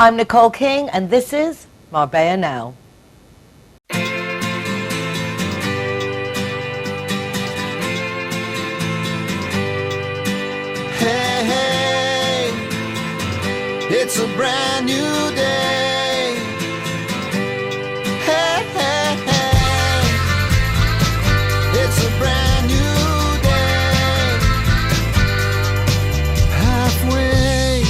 I'm Nicole King, and this is Marbella Now. Hey, hey, it's a brand new day. Hey, hey, hey, it's a brand new day. Halfway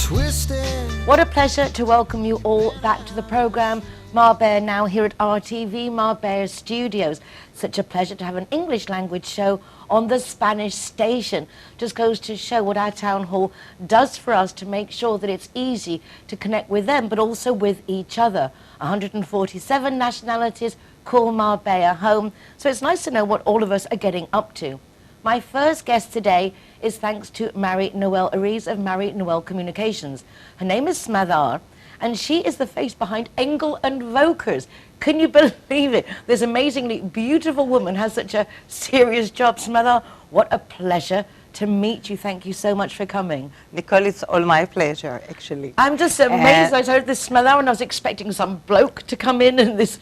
twisted. What a pleasure to welcome you all back to the program Marbella Now here at RTV Marbella Studios. Such a pleasure to have an English language show on the Spanish station. Just goes to show what our town hall does for us to make sure that it's easy to connect with them, but also with each other. 147 nationalities call Marbella home, so it's nice to know what all of us are getting up to. My first guest today is thanks to Marie-Noelle Ariz of Marie-Noelle Communications. Her name is Smadar, and she is the face behind Engel and Vokers. Can you believe it? This amazingly beautiful woman has such a serious job. Smadar, what a pleasure to meet you. Thank you so much for coming. Nicole, it's all my pleasure, actually. I'm just amazed. I heard this Smadar and I was expecting some bloke to come in and this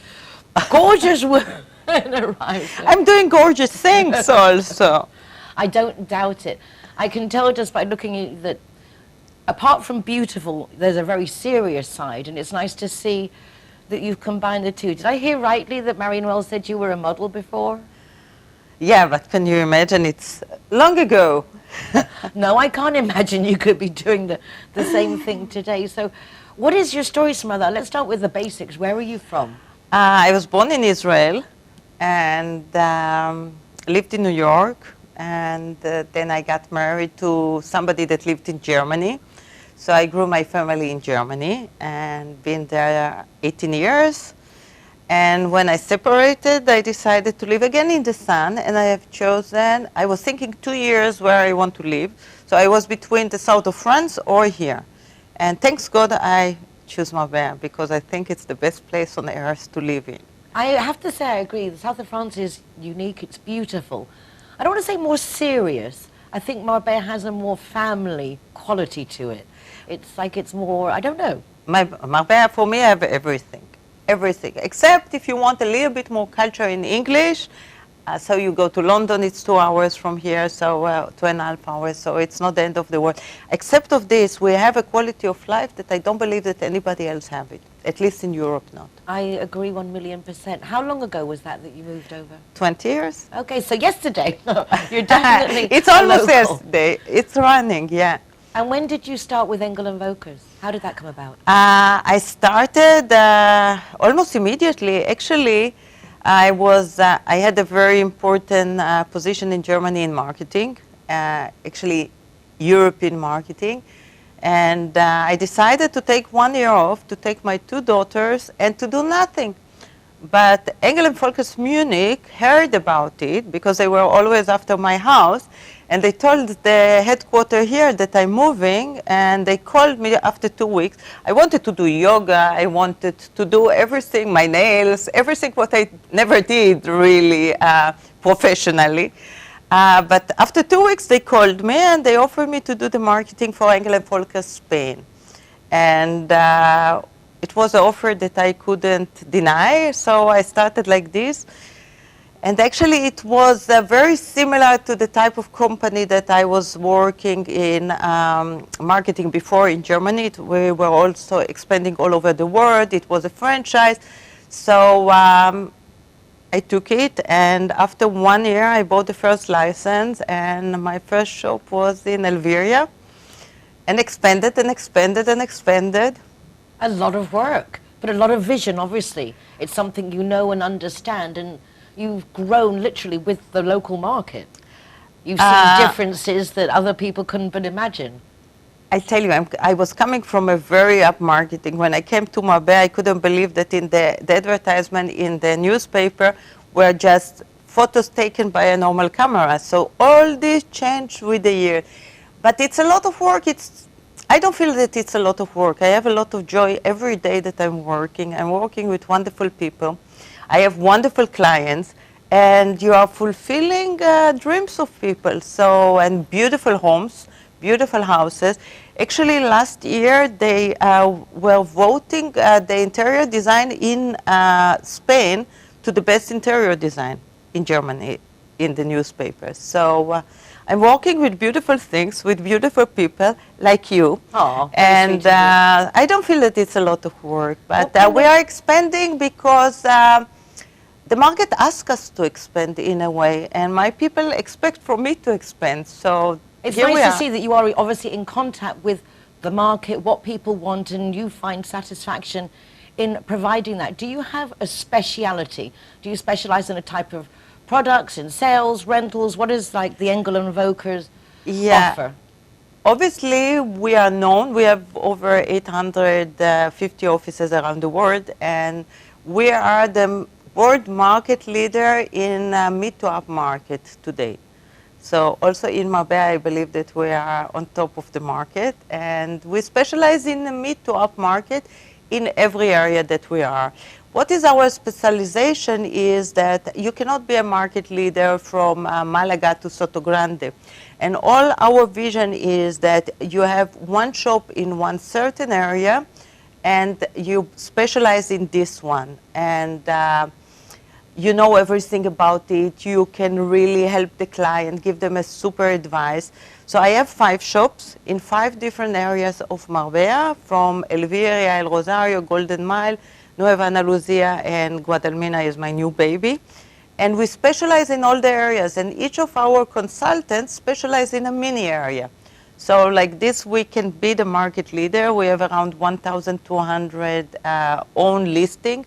gorgeous woman arrive. I'm doing gorgeous things also. I don't doubt it. I can tell just by looking at you that apart from beautiful, there's a very serious side, and it's nice to see that you've combined the two. Did I hear rightly that Marie-Noelle said you were a model before? Yeah, but can you imagine? It's long ago. No, I can't imagine you could be doing the same thing today. So what is your story, Smadar? Let's start with the basics. Where are you from? I was born in Israel and lived in New York, and then I got married to somebody that lived in Germany. So I grew my family in Germany and been there 18 years. And when I separated, I decided to live again in the sun, and I have chosen, I was thinking 2 years where I want to live. So I was between the south of France or here. And thanks God I choose Marbella, because I think it's the best place on earth to live in. I have to say I agree. The south of France is unique. It's beautiful. I don't want to say more serious. I think Marbella has a more family quality to it. It's like it's more, I don't know. Marbella, for me, I have everything. Everything. Except if you want a little bit more culture in English, so you go to London, it's 2 hours from here, so 2.5 hours, so it's not the end of the world. Except of this, we have a quality of life that I don't believe that anybody else have it, at least in Europe not. I agree 1,000,000%. How long ago was that you moved over? 20 years. Okay, so yesterday. You're definitely It's almost local. yesterday. It's running, yeah. And when did you start with Engel and Vokers? How did that come about? I started almost immediately. Actually, I had a very important position in Germany in marketing, actually European marketing. And I decided to take 1 year off to take my 2 daughters and to do nothing. But Engel and Vokers Munich heard about it because they were always after my house. And they told the headquarters here that I'm moving, and they called me after 2 weeks. I wanted to do yoga, I wanted to do everything, my nails, everything what I never did really professionally. But after 2 weeks they called me and they offered me to do the marketing for Engel and Vokers Spain. And it was an offer that I couldn't deny, so I started like this. And actually it was very similar to the type of company that I was working in marketing before in Germany. We were also expanding all over the world. It was a franchise. So I took it, and after 1 year I bought the first license, and my first shop was in Elviria, and expanded and expanded and expanded. A lot of work, but a lot of vision, obviously. It's something you know and understand, and you've grown literally with the local market. You've seen differences that other people couldn't but imagine. I tell you, I was coming from a very up marketing. When I came to Marbella, I couldn't believe that in the advertisement in the newspaper were just photos taken by a normal camera. So all this changed with the year. But it's a lot of work. I don't feel that it's a lot of work. I have a lot of joy every day that I'm working. I'm working with wonderful people. I have wonderful clients, and you are fulfilling dreams of people. So, and beautiful homes, beautiful houses. Actually, last year they were voting the interior design in Spain to the best interior design in Germany in the newspapers. So I'm working with beautiful things, with beautiful people like you. Oh, and I don't feel that it's a lot of work, but we are expanding because the market asks us to expand in a way, and my people expect from me to expand. So it's here we nice to are. see that you are obviously in contact with the market, what people want, and you find satisfaction in providing that. Do you have a speciality? Do you specialize in a type of products, in sales, rentals? What is like the Engel and Volkers offer? Obviously, we are known. We have over 850 offices around the world, and we are the world market leader in mid to up market today. So also in Marbella, I believe that we are on top of the market, and we specialize in the mid to up market in every area that we are. What is our specialization is that you cannot be a market leader from Malaga to Soto Grande. And all our vision is that you have one shop in one certain area and you specialize in this one. And you know everything about it. You can really help the client, give them a super advice. So I have 5 shops in 5 different areas of Marbella, from Elvira, El Rosario, Golden Mile, Nueva Ana Lucia, and Guadalmina is my new baby. And we specialize in all the areas, and each of our consultants specialize in a mini area. So like this, we can be the market leader. We have around 1,200 own listing.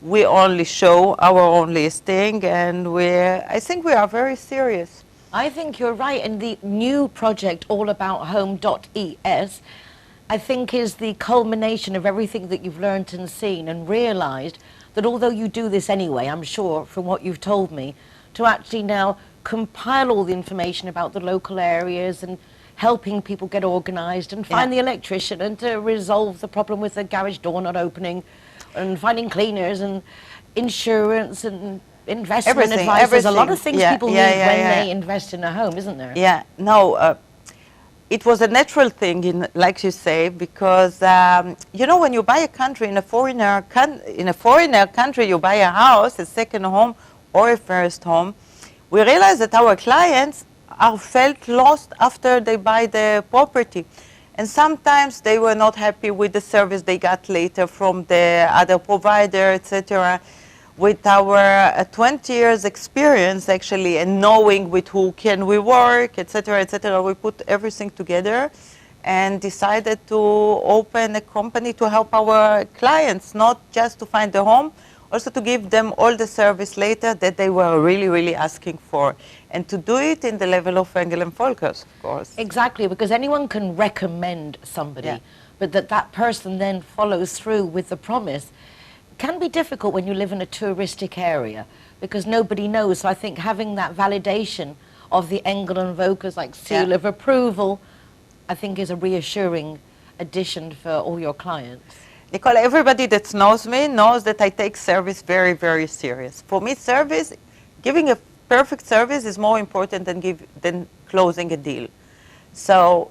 We only show our own listing, and I think we are very serious. I think you're right, and the new project, All About Home.es, I think is the culmination of everything that you've learned and seen and realized that although you do this anyway, I'm sure from what you've told me, to actually now compile all the information about the local areas and helping people get organized and find the electrician and to resolve the problem with the garage door not opening and finding cleaners and insurance and investment advice. There's a lot of things people need when they invest in a home, isn't there? Yeah, no, it was a natural thing, like you say, because you know, when you buy a country in a foreigner country, you buy a house, a second home or a first home. We realize that our clients are felt lost after they buy the property, and sometimes they were not happy with the service they got later from the other provider, etc. With our 20 years experience, actually, and knowing with who can we work, etc., we put everything together and decided to open a company to help our clients, not just to find a home, also to give them all the service later that they were really, really asking for. And to do it in the level of Engel and Volkers, of course. Exactly, because anyone can recommend somebody, but that person then follows through with the promise. Can be difficult when you live in a touristic area because nobody knows. So I think having that validation of the Engel and Volkers, like seal of approval, I think is a reassuring addition for all your clients. Nicole, everybody that knows me knows that I take service very, very serious. For me, service, giving a perfect service is more important than closing a deal. So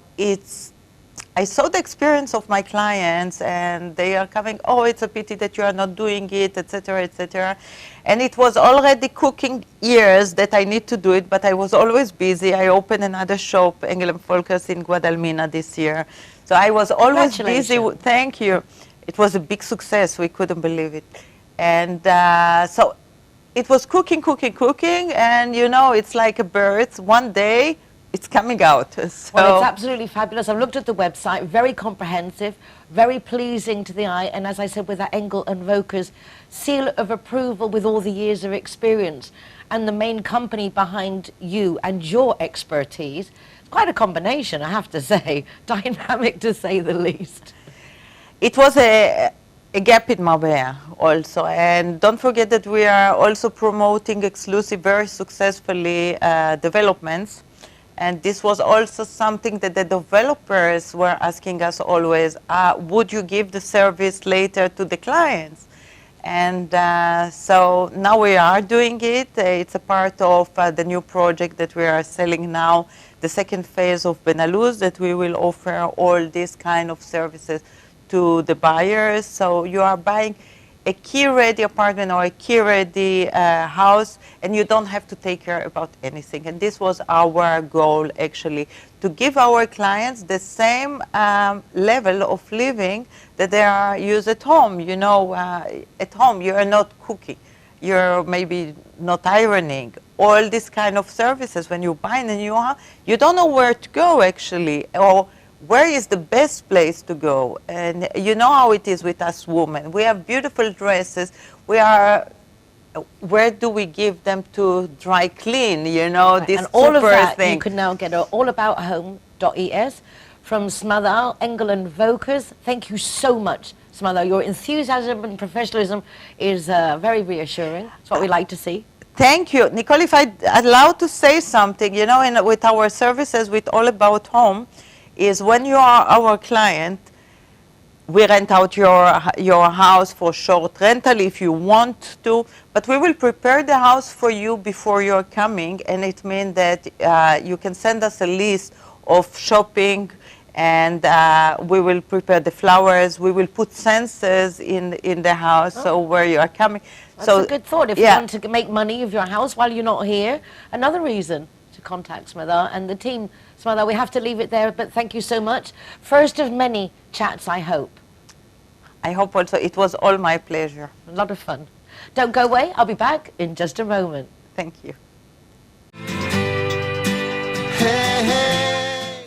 I saw the experience of my clients, and they are coming, oh, it's a pity that you are not doing it, etc., etc. And it was already cooking years that I need to do it, but I was always busy. I opened another shop, Engel and Volkers, in Guadalmina this year. So I was always busy. Thank you. It was a big success. We couldn't believe it. And so it was cooking, and you know, it's like a bird. One day, it's coming out. So. Well, it's absolutely fabulous. I've looked at the website, very comprehensive, very pleasing to the eye, and as I said, with that Engel and Volkers seal of approval with all the years of experience and the main company behind you and your expertise. It's quite a combination, I have to say. Dynamic, to say the least. It was a gap in Marbella also, and don't forget that we are also promoting exclusive, very successfully developments. And this was also something that the developers were asking us always, would you give the service later to the clients? And so now we are doing it. It's a part of the new project that we are selling now, the second phase of Benelux, that we will offer all these kind of services to the buyers. So you are buying a key-ready apartment or a key-ready house, and you don't have to take care about anything. And this was our goal, actually, to give our clients the same level of living that they are used at home. You know, at home you are not cooking, you're maybe not ironing. All these kind of services, when you buy a new house, you don't know where to go, actually, or where is the best place to go. And you know how it is with us women. We have beautiful dresses. Where do we give them to dry clean, you know, Right, this and all super of that thing. you can now get at allaboutHome.es from Smadal, Engel and Vokers. Thank you so much, Smadal. Your enthusiasm and professionalism is very reassuring. It's what we like to see. Thank you. Nicole, if I'd allowed to say something, you know, with our services with All About Home, is when you are our client, we rent out your house for short rental if you want to, but we will prepare the house for you before you're coming, and it means that you can send us a list of shopping, and we will prepare the flowers, we will put sensors in the house, so where you are coming. That's so a good thought. If you want to make money of your house while you're not here, another reason to contact Smadal and the team. Smadal, we have to leave it there, but thank you so much. First of many chats, I hope. I hope also. It was all my pleasure. A lot of fun. Don't go away. I'll be back in just a moment. Thank you. Hey, hey.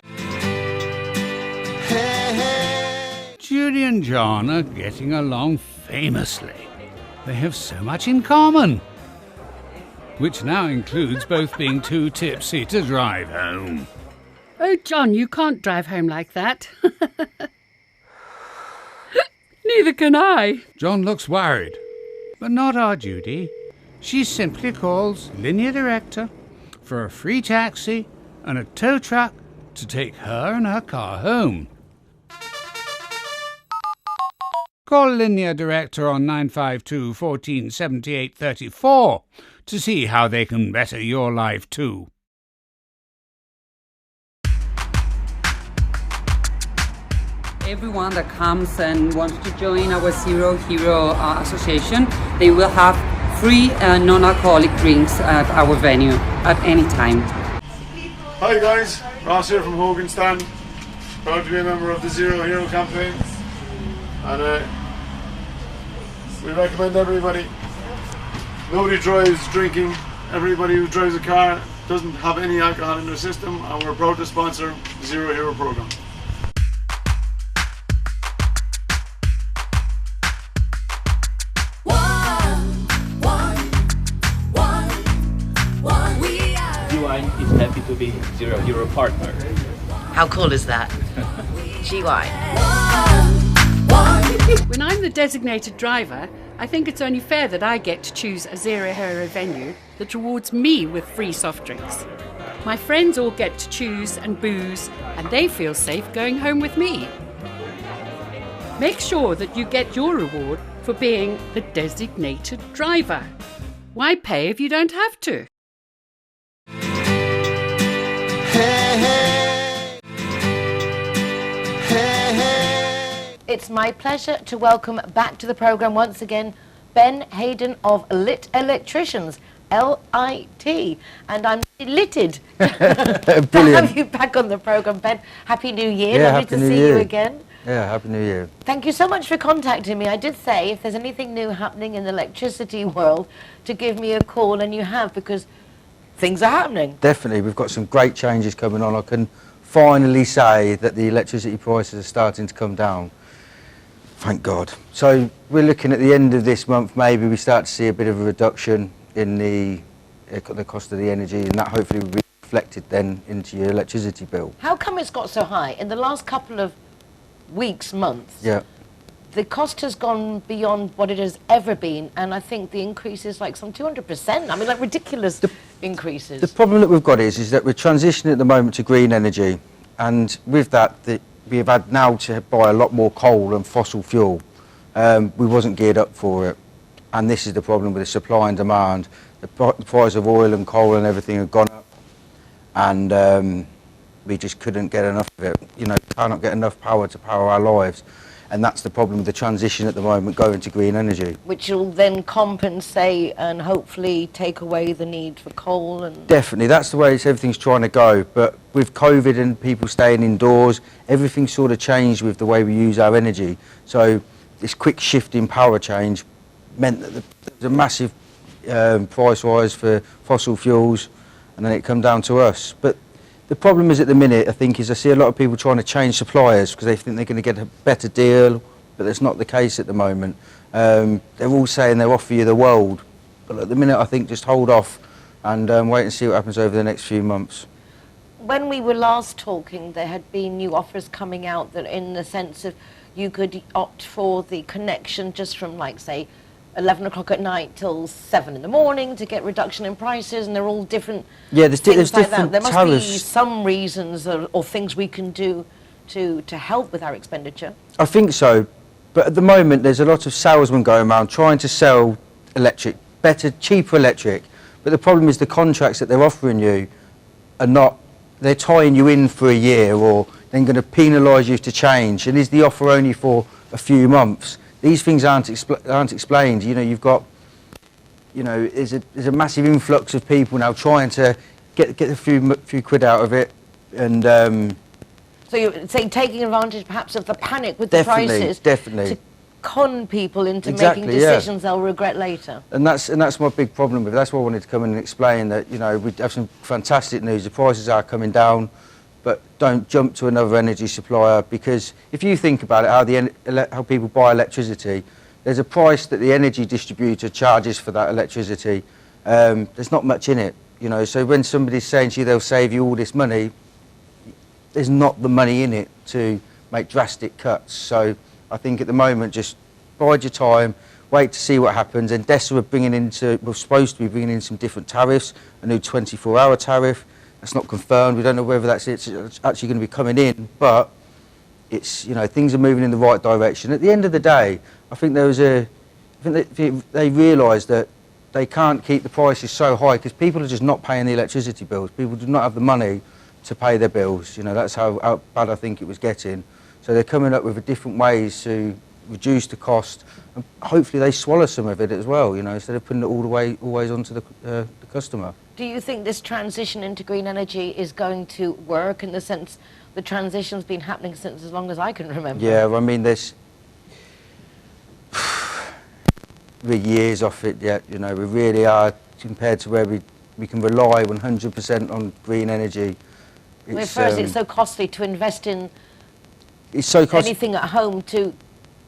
Hey, hey. Judy and John are getting along famously. They have so much in common, which now includes both being too tipsy to drive home. Oh, John, you can't drive home like that. Neither can I. John looks worried, but not our Judy. She simply calls Linear Director for a free taxi and a tow truck to take her and her car home. Call Linear Director on 952 14 78 34 to see how they can better your life too. Everyone that comes and wants to join our Zero Hero Association, they will have free non-alcoholic drinks at our venue at any time. Hi guys, Ross here from Hogan Stand. Proud to be a member of the Zero Hero campaign. And we recommend everybody, nobody drives drinking. Everybody who drives a car doesn't have any alcohol in their system, and we're proud to sponsor the Zero Hero program. GY is happy to be Zero Hero partner. How cool is that? GY. When I'm the designated driver, I think it's only fair that I get to choose a Zero Hero venue that rewards me with free soft drinks. My friends all get to choose and booze, and they feel safe going home with me. Make sure that you get your reward for being the designated driver. Why pay if you don't have to? Hey, hey. Hey, hey. It's my pleasure to welcome back to the programme once again Ben Hayden of Lit Electricians, L-I-T, and I'm delighted to have you back on the programme, Ben. Happy New Year, Yeah, lovely Happy to New see Year. you again. Yeah, Happy New Year. Thank you so much for contacting me. I did say if there's anything new happening in the electricity world to give me a call, and you have, because things are happening. Definitely, we've got some great changes coming on. I can finally say that the electricity prices are starting to come down. Thank God. So we're looking at the end of this month, maybe we start to see a bit of a reduction in the cost of the energy, and that hopefully will be reflected then into your electricity bill. How come it's got so high? In the last couple of weeks, months, Yeah. the cost has gone beyond what it has ever been, and I think the increase is like some 200%. I mean, like ridiculous increases. The problem that we've got is that we're transitioning at the moment to green energy, and with that, we have had now to buy a lot more coal and fossil fuel. We wasn't geared up for it. And this is the problem with the supply and demand. The price of oil and coal and everything had gone up, and we just couldn't get enough of it. You know, cannot get enough power to power our lives. And that's the problem with the transition at the moment, going to green energy. Which will then compensate and hopefully take away the need for coal and... Definitely, that's the way everything's trying to go. But with COVID and people staying indoors, everything sort of changed with the way we use our energy. So this quick shift in power change meant that there was a massive price rise for fossil fuels, and then it come down to us. But the problem is at the minute, I think, is I see a lot of people trying to change suppliers because they think they're going to get a better deal, but that's not the case at the moment. They're all saying they'll offer you the world, but at the minute I think just hold off and wait and see what happens over the next few months. When we were last talking, there had been new offers coming out that in the sense of you could opt for the connection just from, like, say, 11 o'clock at night till 7 in the morning to get reduction in prices, and they're all different. Yeah, there's things like different that. There must tariffs. be some reasons or things we can do to help with our expenditure. I think so, but at the moment there's a lot of salesmen going around trying to sell electric, better, cheaper electric, but the problem is the contracts that they're offering you are not, they're tying you in for a year or then going to penalise you to change, and is the offer only for a few months? These things aren't explained. You know, you've got, you know, there's a massive influx of people now trying to get a few quid out of it, and So you're saying taking advantage perhaps of the panic with Definitely, the prices definitely. to con people into Exactly, making yeah. decisions they'll regret later. And that's my big problem with it. That's why I wanted to come in and explain that, you know, we have some fantastic news. The prices are coming down, but don't jump to another energy supplier, because if you think about it, how people buy electricity, there's a price that the energy distributor charges for that electricity. There's not much in it, you know. So when somebody's saying to you they'll save you all this money, there's not the money in it to make drastic cuts. So I think at the moment, just bide your time, wait to see what happens. And DESA we're supposed to be bringing in some different tariffs, a new 24-hour tariff. That's not confirmed. We don't know whether it's actually going to be coming in, but it's, you know, things are moving in the right direction. At the end of the day, I think they realised that they can't keep the prices so high because people are just not paying the electricity bills. People do not have the money to pay their bills. You know, that's how bad I think it was getting. So they're coming up with different ways to reduce the cost, and hopefully they swallow some of it as well, you know, instead of putting it all the way always onto the customer. Do you think this transition into green energy is going to work, in the sense the transition's been happening since as long as I can remember? Yeah, I mean, we're years off it yet, you know. We really are, compared to where we can rely 100% on green energy. First, it's so costly to invest in anything at home to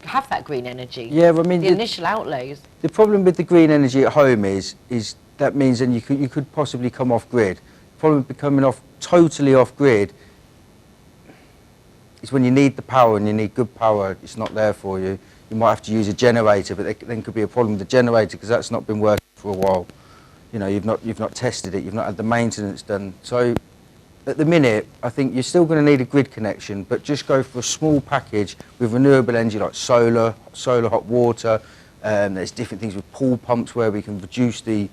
have that green energy. Yeah, I mean, the initial outlays. The problem with the green energy at home is that means then you could possibly come off grid. The problem with coming totally off grid is when you need the power and you need good power, it's not there for you. You might have to use a generator, but then could be a problem with the generator because that's not been working for a while. You know, you've not tested it, you've not had the maintenance done. So at the minute, I think you're still going to need a grid connection, but just go for a small package with renewable energy like solar, hot water. There's different things with pool pumps where we can reduce the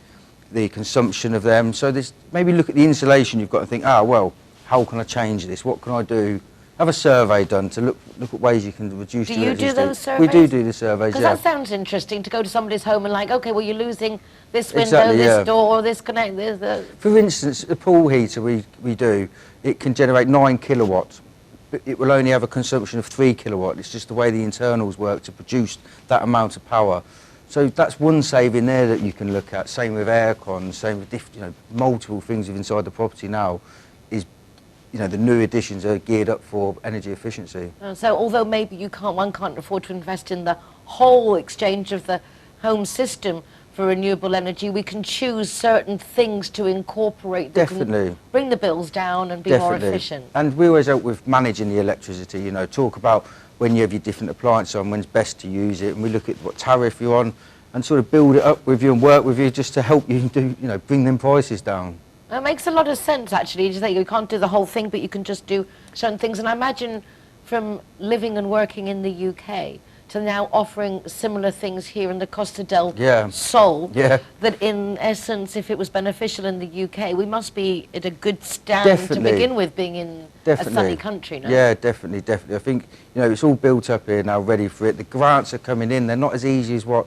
consumption of them. So maybe look at the insulation you've got and think, well, how can I change this? What can I do? Have a survey done to look at ways you can reduce. Do you do those surveys? We do the surveys, because that sounds interesting, to go to somebody's home and like, okay, well, you're losing this window, Exactly, this yeah. door, this connect, this. For instance, the pool heater we do, it can generate 9 kilowatts, but it will only have a consumption of 3 kilowatts. It's just the way the internals work to produce that amount of power. So that's one saving there that you can look at. Same with aircon, same with multiple things inside the property now. You know, the new additions are geared up for energy efficiency. So although maybe one can't afford to invest in the whole exchange of the home system for renewable energy, we can choose certain things to incorporate that Definitely. can bring the bills down and be more efficient. And we always help with managing the electricity, you know, talk about when you have your different appliances on, when's best to use it, and we look at what tariff you're on and sort of build it up with you and work with you just to help you bring them prices down. It makes a lot of sense, actually. You say you can't do the whole thing, but you can just do certain things. And I imagine from living and working in the UK, to now offering similar things here in the Costa del Yeah. Sol. Yeah. That in essence, if it was beneficial in the UK, we must be at a good stand Definitely. to begin with, being in a sunny country, no? Yeah, definitely, definitely. I think, you know, it's all built up here now, ready for it. The grants are coming in. They're not as easy as what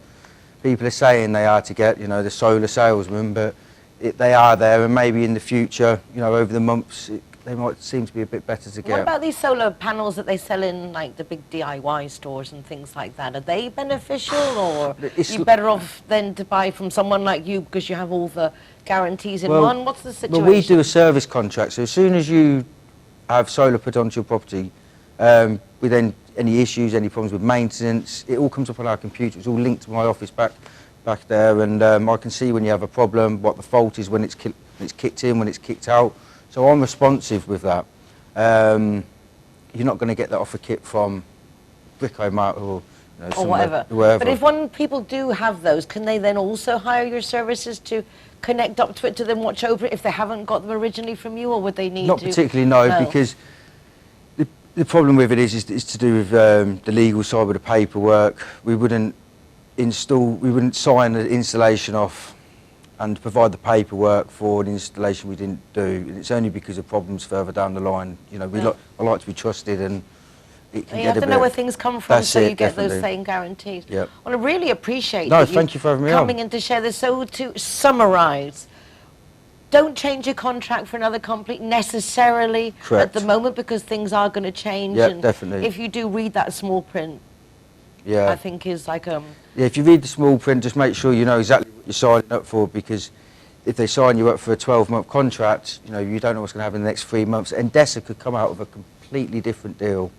people are saying they are to get, you know, the solar salesman, but they are there, and maybe in the future, you know, over the months, they might seem to be a bit better to get. What about these solar panels that they sell in like the big DIY stores and things like that? Are they beneficial, or you better off then to buy from someone like you because you have all the guarantees in one? What's the situation? Well, we do a service contract, so as soon as you have solar put onto your property, with any issues, any problems with maintenance, it all comes up on our computer. It's all linked to my office back there, and I can see when you have a problem, what the fault is, when it's kicked in, when it's kicked out. So I'm responsive with that. You're not going to get that off a kit from Brico Mart or, you know, or whatever. Wherever. But if people do have those, can they then also hire your services to connect up to it, to then watch over it if they haven't got them originally from you, or would they need Not to? particularly, no, because the problem with it is to do with the legal side with the paperwork. We wouldn't sign the installation off and provide the paperwork for an installation we didn't do. And it's only because of problems further down the line. You know, I like to be trusted, and it can you get have to know where things come from, so you get those same guarantees. Yep. Well, I really appreciate thank you for having me coming on. in to share this. So to summarise, don't change your contract for another company necessarily Correct. at the moment, because things are going to change. Yeah, and definitely. if you do read that small print, Yeah. I think is like Yeah, if you read the small print, just make sure you know exactly what you're signing up for, because if they sign you up for a 12-month contract, you know, you don't know what's going to happen in the next 3 months. Endesa could come out with a completely different deal,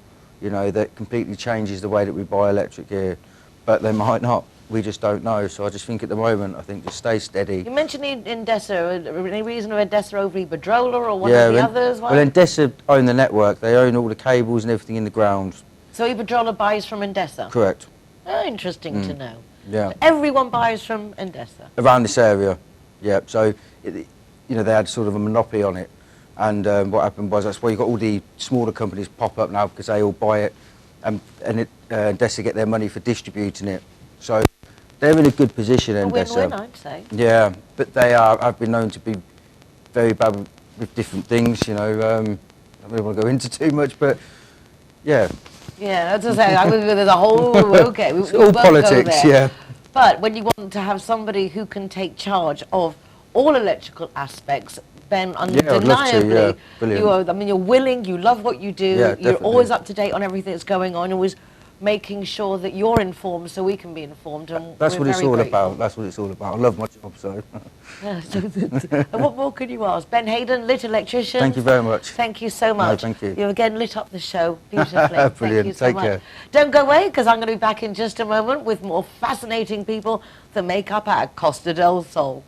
you know, that completely changes the way that we buy electric here, but they might not. We just don't know. So I just think at the moment, I think just stay steady. You mentioned Endesa. Any reason of Endesa over Iberdrola or one of the others? Well, Endesa own the network. They own all the cables and everything in the ground. So Iberdrola buys from Endesa? Correct. Oh, interesting to know. Yeah. So everyone buys from Endesa? Around this area, yeah. So, you know, they had sort of a monopoly on it. And what happened was, that's why you got all the smaller companies pop up now, because they all buy it, and Endesa get their money for distributing it. So they're in a good position, Endesa. Win-win, I'd say. Yeah, but I've been known to be very bad with different things, you know. I don't really want to go into too much, but yeah. Yeah, as I say, there's a whole, okay. It's all politics, yeah. But when you want to have somebody who can take charge of all electrical aspects, Ben, undeniably, you're willing, you love what you do, you're always up to date on everything that's going on, always making sure that you're informed so we can be informed. And that's what it's all about. That's what it's all about. I love my job, so. And what more could you ask? Ben Hayden, lit electrician. Thank you very much. Thank you so much. No, thank you. You again lit up the show beautifully. Brilliant. Thank you so Take much. care. Don't go away, because I'm going to be back in just a moment with more fascinating people that make up our Costa del Sol.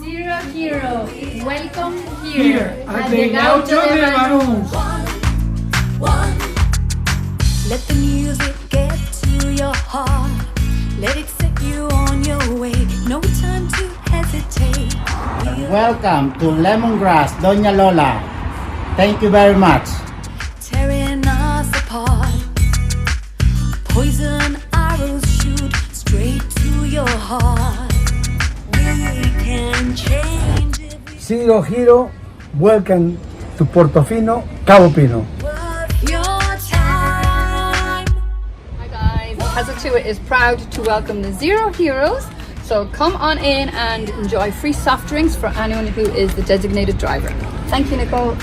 Zero Hero, welcome here at the Gaucho de Banús. Let the music get to your heart. Let it set you on your way. No time to hesitate. Welcome to Lemongrass, Doña Lola. Thank you very much. Tearing us apart. Poison arrows shoot straight to your heart. We can change it. Zero Hero, welcome to Portofino, Cabo Pino. Kazatua is proud to welcome the Zero Heroes, so come on in and enjoy free soft drinks for anyone who is the designated driver. Thank you, Nicole.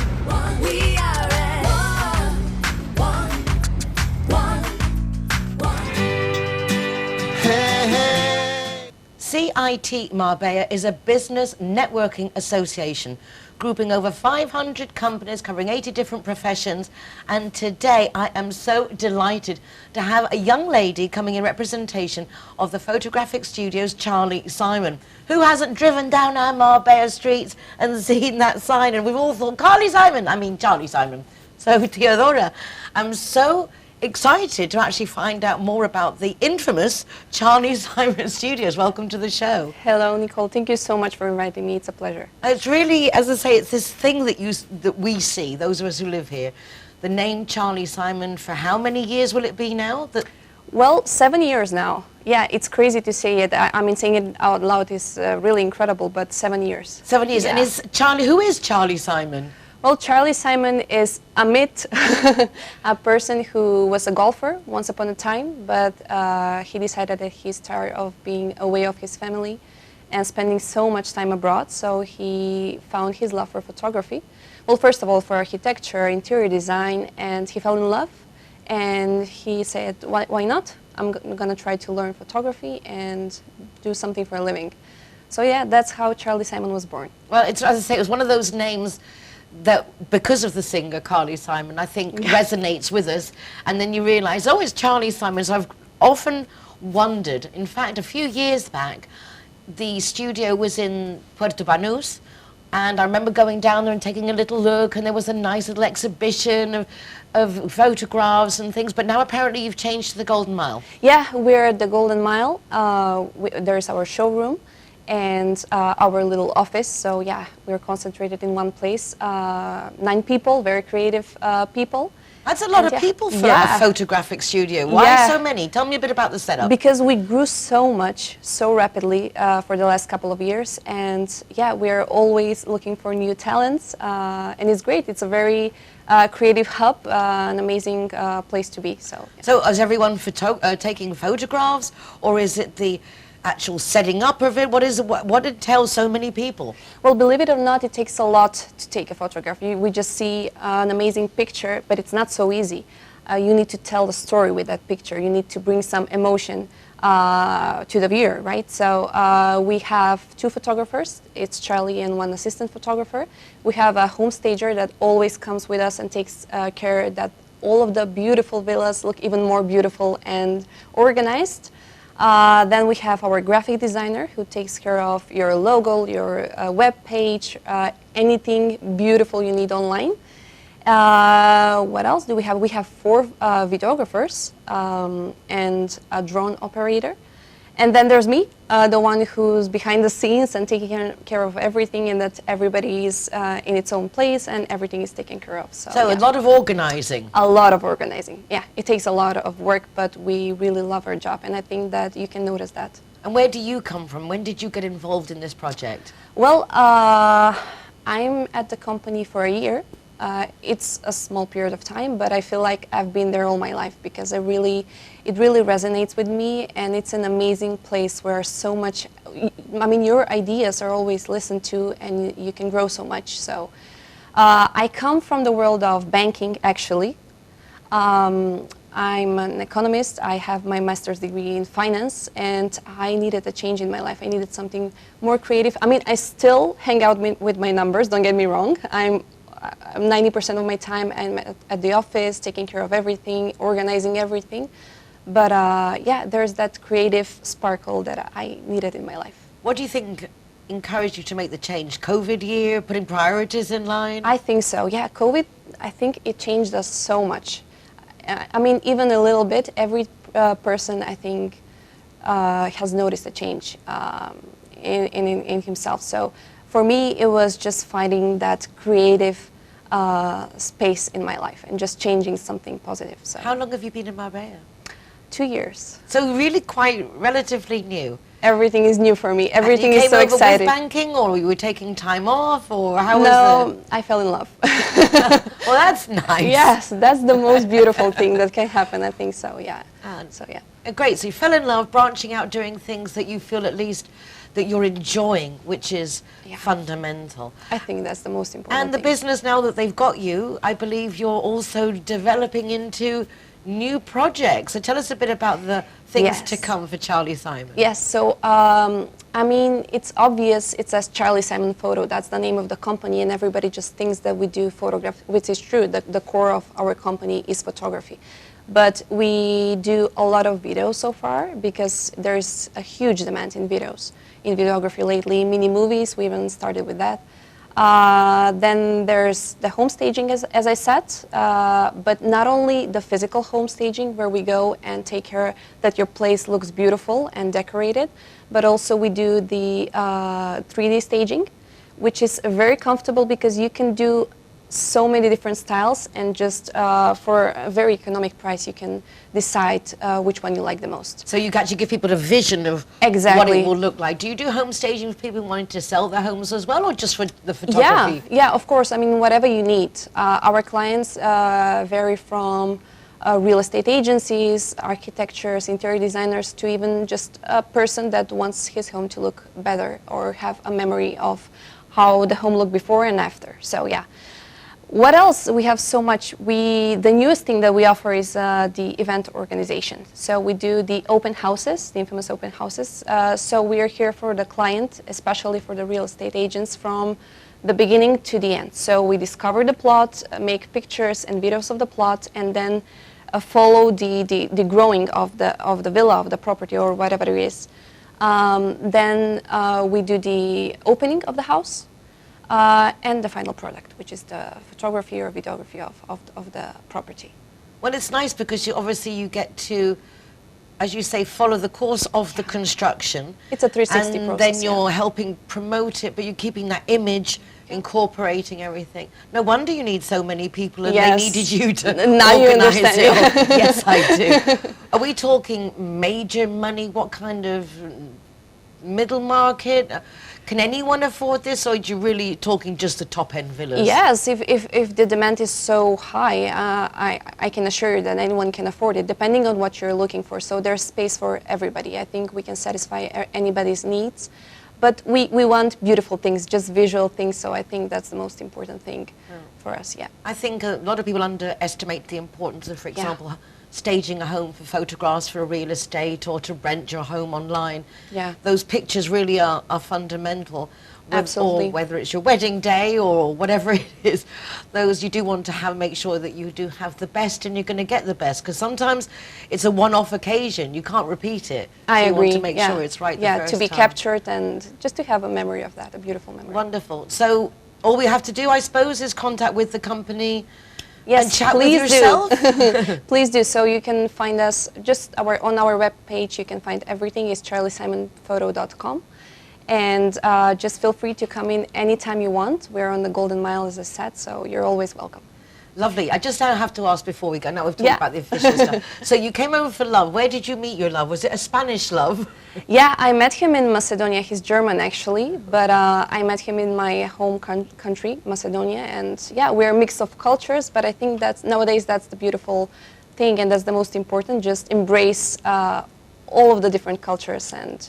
CIT Marbella is a business networking association grouping over 500 companies covering 80 different professions, and today I am so delighted to have a young lady coming in representation of the photographic studio's Charlie Simon, who hasn't driven down our Marbella streets and seen that sign, and we've all thought Charlie Simon. So Theodora, I'm so excited to actually find out more about the infamous Charlie Simon Studios. Welcome to the show. Hello, Nicole. Thank you so much for inviting me. It's a pleasure. It's really, as I say, it's this thing that we see, those of us who live here. The name Charlie Simon, for how many years will it be now? Well, 7 years now. Yeah, it's crazy to say it. I mean, saying it out loud is really incredible, but 7 years. 7 years. Yeah. And who is Charlie Simon? Well, Charlie Simon is a myth, a person who was a golfer once upon a time, but he decided that he's tired of being away of his family and spending so much time abroad, so he found his love for photography. Well, first of all, for architecture, interior design, and he fell in love, and he said, why not? I'm going to try to learn photography and do something for a living. So yeah, that's how Charlie Simon was born. Well, as I say, it was one of those names that, because of the singer Carly Simon, I think resonates with us, and then you realise, oh, it's Charlie Simon. So I've often wondered, in fact, a few years back, the studio was in Puerto Banús, and I remember going down there and taking a little look, and there was a nice little exhibition of photographs and things, but now apparently you've changed to the Golden Mile. Yeah, we're at the Golden Mile. There's our showroom and our little office, so yeah, we're concentrated in one place. 9 people, very creative people. That's a lot of people for a photographic studio. Why so many? Tell me a bit about the setup. Because we grew so much, so rapidly for the last couple of years, and yeah, we're always looking for new talents, and it's great. It's a very creative hub, an amazing place to be. So is everyone taking photographs, or is it the actual setting up of it? What entails so many people? Well, believe it or not, it takes a lot to take a photograph. We just see an amazing picture, but it's not so easy. You need to tell the story with that picture. You need to bring some emotion to the viewer, right? So we have 2 photographers. It's Charlie and 1 assistant photographer. We have a home stager that always comes with us and takes care that all of the beautiful villas look even more beautiful and organized. Then we have our graphic designer who takes care of your logo, your web page, anything beautiful you need online. What else do we have? We have 4 videographers and a drone operator. And then there's me, the one who's behind the scenes and taking care of everything, and that everybody is in its own place and everything is taken care of. So yeah. A lot of organizing. A lot of organizing, yeah. It takes a lot of work, but we really love our job, and I think that you can notice that. And where do you come from? When did you get involved in this project? Well, I'm at the company for a year. It's a small period of time, but I feel like I've been there all my life because it really resonates with me, and it's an amazing place where so much, I mean, your ideas are always listened to and you can grow so much. So I come from the world of banking, actually. I'm an economist. I have my master's degree in finance, and I needed a change in my life. I needed something more creative. I mean, I still hang out with my numbers, don't get me wrong. I'm 90% of my time I'm at the office, taking care of everything, organizing everything. But yeah, there's that creative sparkle that I needed in my life. What do you think encouraged you to make the change? COVID year, putting priorities in line? I think so, yeah. COVID, I think it changed us so much. I mean, even a little bit. Every person, I think, has noticed a change in himself. So for me, it was just finding that creative space in my life and just changing something positive. So. How long have you been in Marbella? 2 years. So really quite relatively new? Everything is new for me. Everything is so exciting. You came over with banking, or you were taking time off, or how was it? No, I fell in love. Well, that's nice. Yes, that's the most beautiful thing that can happen, I think so, yeah. So, yeah. Great, so you fell in love, branching out, doing things that you feel at least that you're enjoying, which is fundamental. I think that's the most important And the business, now that they've got you, I believe you're also developing into new projects. So tell us a bit about the things to come for Charlie Simon. Yes, so I mean, it's obvious, it says Charlie Simon Photo, that's the name of the company, and everybody just thinks that we do photography, which is true, the core of our company is photography. But we do a lot of videos so far because there's a huge demand in videos, in videography lately, mini movies, we even started with that. Then there's the home staging, as I said, but not only the physical home staging where we go and take care that your place looks beautiful and decorated, but also we do the 3D staging, which is very comfortable because you can do so many different styles, and just for a very economic price you can decide which one you like the most. So you actually give people a vision of what it will look like. Do you do home staging for people wanting to sell their homes as well, or just for the photography? Yeah, of course. I mean, whatever you need. Our clients vary from real estate agencies, architectures, interior designers, to even just a person that wants his home to look better or have a memory of how the home looked before and after. So yeah. What else? We have so much. The newest thing that we offer is the event organization. So we do the open houses, the infamous open houses. So we are here for the client, especially for the real estate agents, from the beginning to the end. So we discover the plot, make pictures and videos of the plot, and then follow the growing of the villa, of the property, or whatever it is. Then we do the opening of the house. And the final product, which is the photography or videography of the property. Well, it's nice because you get to, as you say, follow the course of the construction. It's a 360 and process. Then you're helping promote it, but you're keeping that image, incorporating everything. No wonder you need so many people, and they needed you to now you organize understand. it. Yes, I do. Are we talking major money? What kind of middle market? Can anyone afford this, or are you really talking just the top-end villas? Yes, if the demand is so high, I can assure you that anyone can afford it, depending on what you're looking for. So there's space for everybody. I think we can satisfy anybody's needs. But we want beautiful things, just visual things, so I think that's the most important thing for us, yeah. I think a lot of people underestimate the importance of, for example, staging a home for photographs for a real estate, or to rent your home online. Yeah. Those pictures really are fundamental. Absolutely. Or whether it's your wedding day or whatever it is, those you do want to make sure that you do have the best, and you're going to get the best, because sometimes it's a one-off occasion. You can't repeat it. I agree. You want to make sure it's right the first time. Yeah, to be captured and just to have a memory of that, a beautiful memory. Wonderful. So all we have to do, I suppose, is contact with the company. Yes, and chat please with yourself. do. Please do. So you can find us just on our webpage. You can find everything. It's charliesimonphoto.com. And just feel free to come in anytime you want. We're on the Golden Mile, as I said, so you're always welcome. Lovely. I just have to ask before we go. Now we've talked about the official stuff. So you came over for love. Where did you meet your love? Was it a Spanish love? Yeah, I met him in Macedonia. He's German, actually, but I met him in my home country, Macedonia. And yeah, we're a mix of cultures, but I think nowadays that's the beautiful thing, and that's the most important. Just embrace all of the different cultures and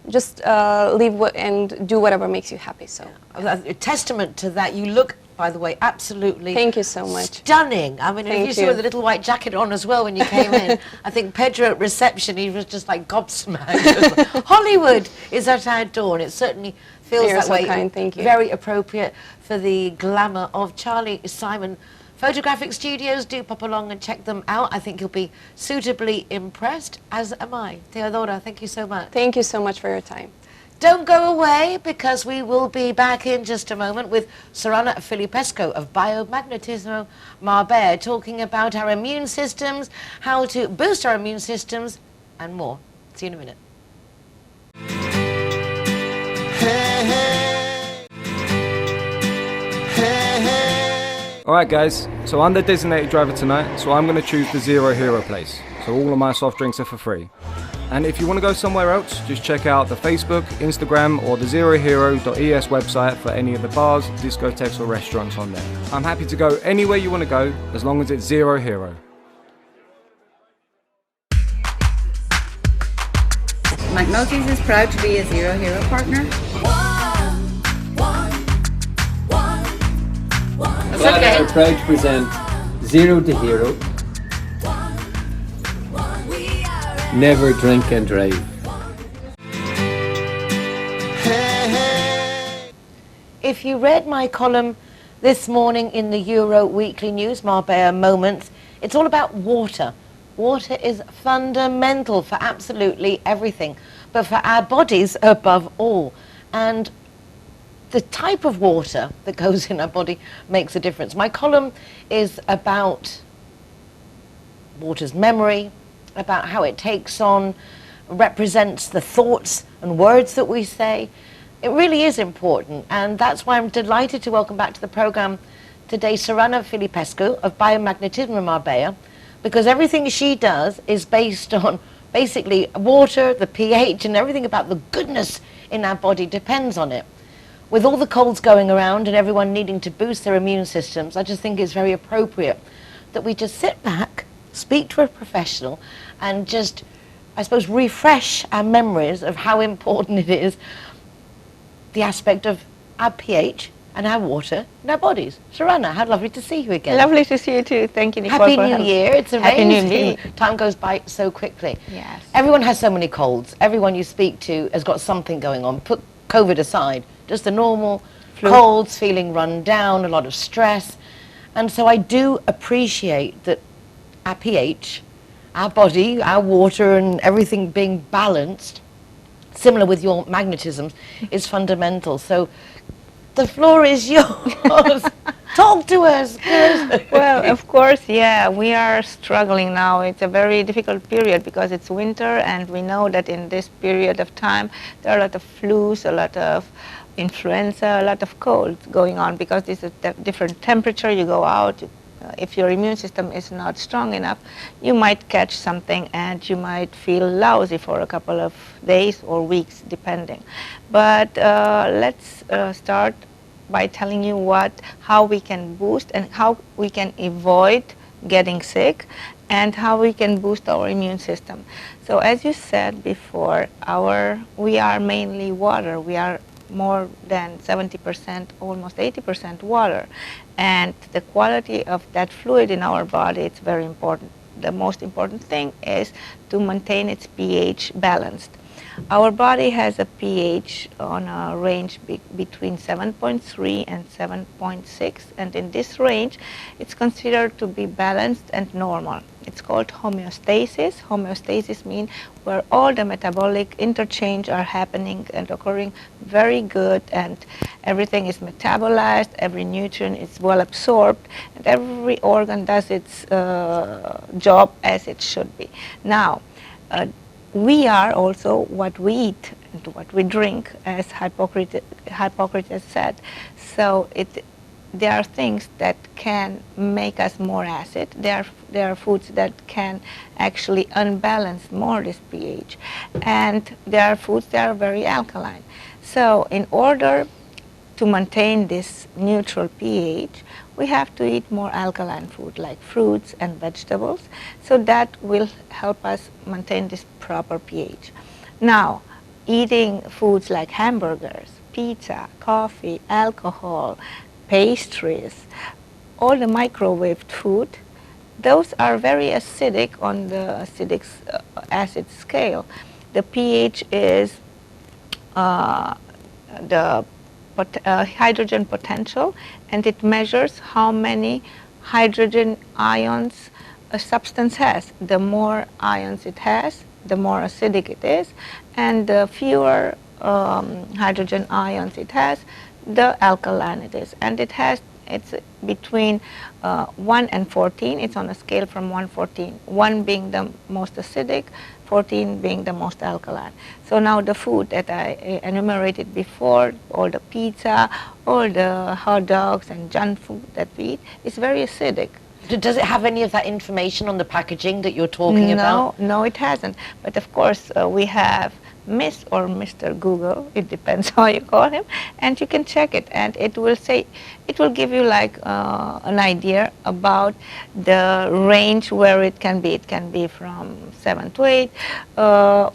just live and do whatever makes you happy. So a testament to that. You look, by the way, absolutely thank you so much. Stunning. I mean, if you saw the little white jacket on as well when you came in, I think Pedro at reception, he was just like gobsmacked. Hollywood is at our door, and it certainly feels that way. Kind. Thank you. Very appropriate for the glamour of Charlie Simon Photographic Studios. Do pop along and check them out. I think you'll be suitably impressed, as am I. Theodora, thank you so much. Thank you so much for your time. Don't go away, because we will be back in just a moment with Sorana Filipescu of Biomagnetismo Marbella, talking about our immune systems, how to boost our immune systems, and more. See you in a minute. Alright guys, so I'm the designated driver tonight, so I'm going to choose the Zero Hero place. So all of my soft drinks are for free. And if you want to go somewhere else, just check out the Facebook, Instagram, or the zerohero.es website for any of the bars, discotheques, or restaurants on there. I'm happy to go anywhere you want to go, as long as it's Zero Hero. Magnosis is proud to be a Zero Hero partner. We're proud to present Zero to Hero. Never drink and drive. If you read my column this morning in the Euro Weekly News, Marbella Moments, it's all about water. Water is fundamental for absolutely everything, but for our bodies above all. And the type of water that goes in our body makes a difference. My column is about water's memory, about how it takes on, represents the thoughts and words that we say. It really is important, and that's why I'm delighted to welcome back to the program today Sorana Filipescu of Biomagnetism in Marbella, because everything she does is based on basically water, the pH, and everything about the goodness in our body depends on it. With all the colds going around and everyone needing to boost their immune systems, I just think it's very appropriate that we just sit back, speak to a professional, and just, I suppose, refresh our memories of how important it is, the aspect of our pH and our water in our bodies. Sorana, how lovely to see you again. Lovely to see you too. Thank you, Nicole. Happy New Year. It's amazing. Happy New Year. Time goes by so quickly. Yes. Everyone has so many colds. Everyone you speak to has got something going on. Put COVID aside, just the normal colds, feeling run down, a lot of stress. And so I do appreciate that our pH, our body, our water and everything being balanced, similar with your magnetisms, is fundamental. So the floor is yours. Talk to us. Well, of course, yeah, we are struggling now. It's a very difficult period because it's winter, and we know that in this period of time there are a lot of flus, a lot of influenza, a lot of colds going on because this is a different temperature. You go out, if your immune system is not strong enough, you might catch something and you might feel lousy for a couple of days or weeks, depending. But let's start by telling you how we can boost and how we can avoid getting sick and how we can boost our immune system. So as you said before, we are mainly water. We are more than 70%, almost 80% water. And the quality of that fluid in our body, it's very important. The most important thing is to maintain its pH balanced. Our body has a pH on a range between 7.3 and 7.6, and in this range it's considered to be balanced and normal. It's called homeostasis. Homeostasis means where all the metabolic interchange are happening and occurring very good, and everything is metabolized, every nutrient is well absorbed, and every organ does its job as it should be. Now, we are also what we eat and what we drink, as Hippocrates said. So there are things that can make us more acid. There are foods that can actually unbalance more this pH. And there are foods that are very alkaline. So in order to maintain this neutral pH, we have to eat more alkaline food like fruits and vegetables, so that will help us maintain this proper pH. Now, eating foods like hamburgers, pizza, coffee, alcohol, pastries, all the microwaved food, those are very acidic on the acid scale. The pH is the hydrogen potential, and it measures how many hydrogen ions a substance has. The more ions it has, the more acidic it is, and the fewer hydrogen ions it has, the alkaline it is. And it's between 1 and 14. It's on a scale from 1 to 14. 1 being the most acidic, 14 being the most alkaline. So now the food that I enumerated before, all the pizza, all the hot dogs and junk food that we eat, is very acidic. Does it have any of that information on the packaging that you're talking about? No, it hasn't. But of course, we have Miss or Mr. Google, it depends how you call him, and you can check it, and it will give you like an idea about the range where it can be. It can be from 7 to 8,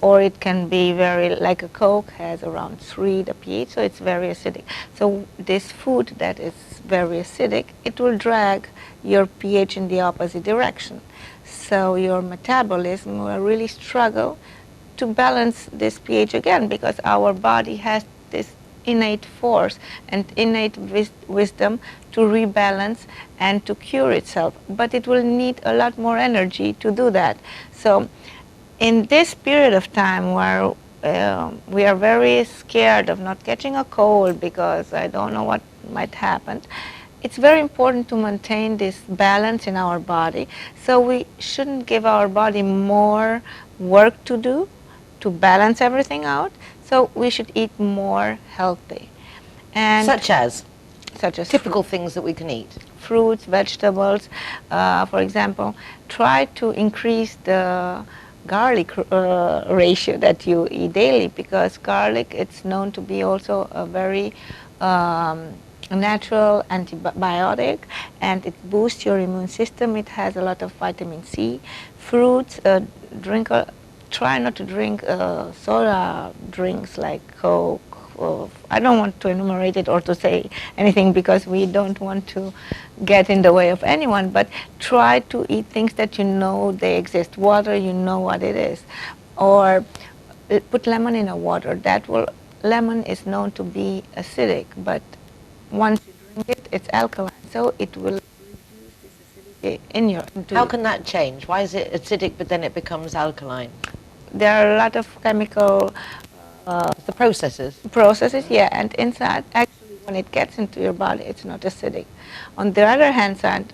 or it can be like a Coke has around 3 the pH, so it's very acidic. So this food that is very acidic, it will drag your pH in the opposite direction. So your metabolism will really struggle to balance this pH again, because our body has this innate force and innate wisdom to rebalance and to cure itself, but it will need a lot more energy to do that. So in this period of time where we are very scared of not catching a cold because I don't know what might happen. It's very important to maintain this balance in our body. So we shouldn't give our body more work to do to balance everything out. So we should eat more healthy. And Such as typical fruit, things that we can eat. fruits, vegetables. For example, try to increase the garlic ratio that you eat daily, because garlic, it's known to be also a very natural antibiotic, and it boosts your immune system. It has a lot of vitamin C. Fruits, try not to drink soda drinks like Coke. I don't want to enumerate it or to say anything because we don't want to get in the way of anyone, but try to eat things that you know they exist. Water, you know what it is. Or put lemon in a water. Lemon is known to be acidic, but once you drink it, it's alkaline, so it will reduce this acidity in your... How can that change? Why is it acidic but then it becomes alkaline? There are a lot of chemical... the processes? Processes, yeah, and inside, actually, when it gets into your body, it's not acidic. On the other hand side,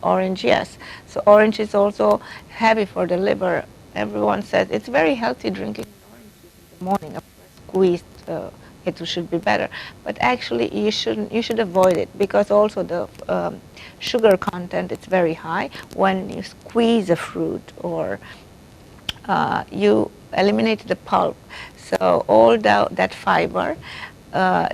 orange, yes. So orange is also heavy for the liver. Everyone says it's very healthy drinking orange juice in the morning. Of course, squeezed, it should be better. But actually, you should avoid it, because also the sugar content is very high. When you squeeze a fruit or you eliminate the pulp, so all that fiber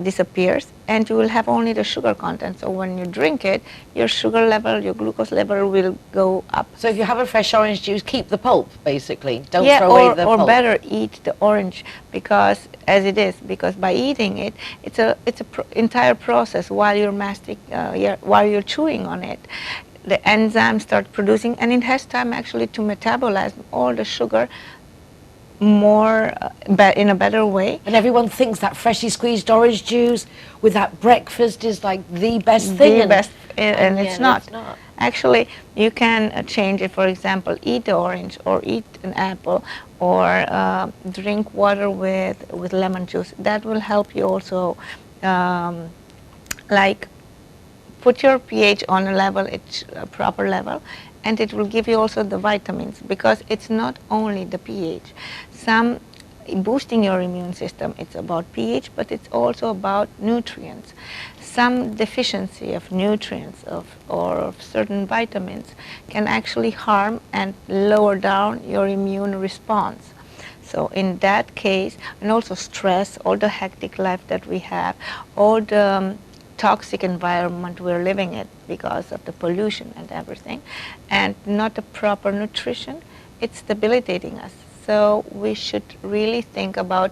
disappears, and you will have only the sugar content. So when you drink it, your sugar level, your glucose level will go up. So if you have a fresh orange juice, keep the pulp, basically. Don't throw away the pulp. Or better eat the orange, because as it is, because by eating it, it's a entire process while you're while you're chewing on it. The enzymes start producing, and it has time actually to metabolize all the sugar more in a better way. And everyone thinks that freshly squeezed orange juice with that breakfast is like the best thing. The best, and yeah, it's not. It's not. Actually, you can change it. For example, eat the orange, or eat an apple, or drink water with lemon juice. That will help you also, like, put your pH on a level, it's a proper level, and it will give you also the vitamins, because it's not only the pH. Boosting your immune system, it's about pH, but it's also about nutrients. Some deficiency of nutrients or of certain vitamins can actually harm and lower down your immune response. So in that case, and also stress, all the hectic life that we have, all the toxic environment we're living in because of the pollution and everything, and not the proper nutrition, it's debilitating us. So we should really think about